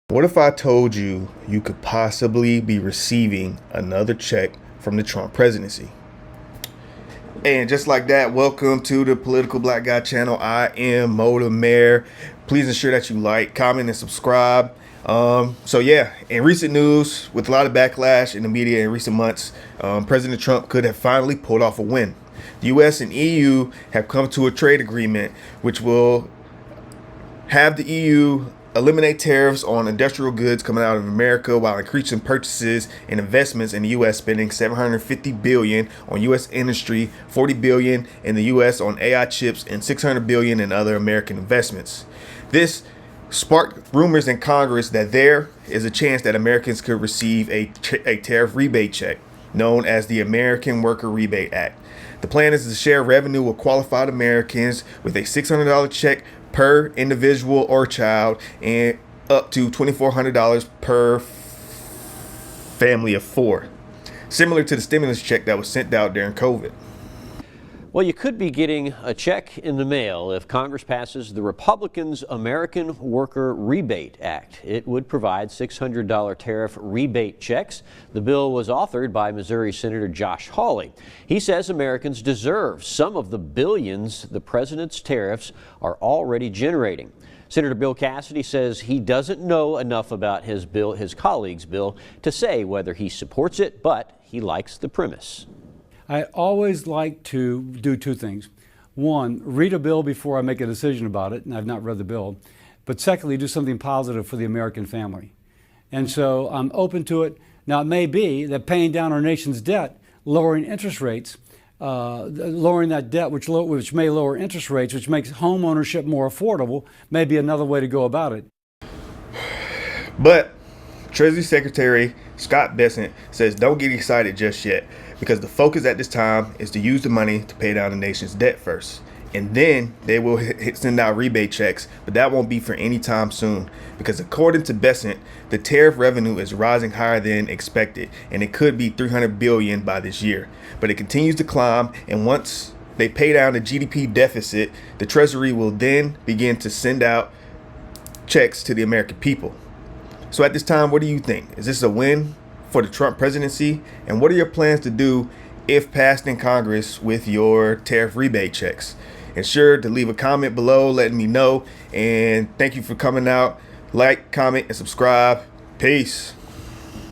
What if I told you you could possibly be receiving another check from the Trump presidency? And just like that, welcome to the Political Black Guy channel. I am Mo the Mayor. Please ensure that you like, comment, and subscribe. In recent news, with a lot of backlash in the media in recent months, President Trump could have finally pulled off a win. The U.S. and EU have come to a trade agreement which will have the EU eliminate tariffs on industrial goods coming out of America while increasing purchases and investments in the U.S., spending $750 billion on U.S. industry, $40 billion in the U.S. on AI chips, and $600 billion in other American investments. This sparked rumors in Congress that there is a chance that Americans could receive a tariff rebate check, known as the American Worker Rebate Act. The plan is to share revenue with qualified Americans with a $600 check per individual or child and up to $2,400 per family of four, similar to the stimulus check that was sent out during COVID. Well, you could be getting a check in the mail if Congress passes the Republicans' American Worker Rebate Act. It would provide $600 tariff rebate checks. The bill was authored by Missouri Senator Josh Hawley. He says Americans deserve some of the billions the president's tariffs are already generating. Senator Bill Cassidy says he doesn't know enough about his colleague's bill, to say whether he supports it, but he likes the premise. I always like to do two things. One, read a bill before I make a decision about it, and I've not read the bill. But secondly, do something positive for the American family. And so I'm open to it. Now, it may be that paying down our nation's debt, lowering interest rates, lowering that debt, which may lower interest rates, which makes home ownership more affordable, may be another way to go about it. But Treasury Secretary Scott Bessent says don't get excited just yet, because the focus at this time is to use the money to pay down the nation's debt first. And then they will send out rebate checks, but that won't be for any time soon, because according to Bessent, the tariff revenue is rising higher than expected, and it could be $300 billion by this year. But it continues to climb, and once they pay down the GDP deficit, the Treasury will then begin to send out checks to the American people. So at this time, what do you think? Is this a win for the Trump presidency? And what are your plans to do if passed in Congress with your tariff rebate checks? Ensure to leave a comment below letting me know. And thank you for coming out. Like, comment, and subscribe. Peace.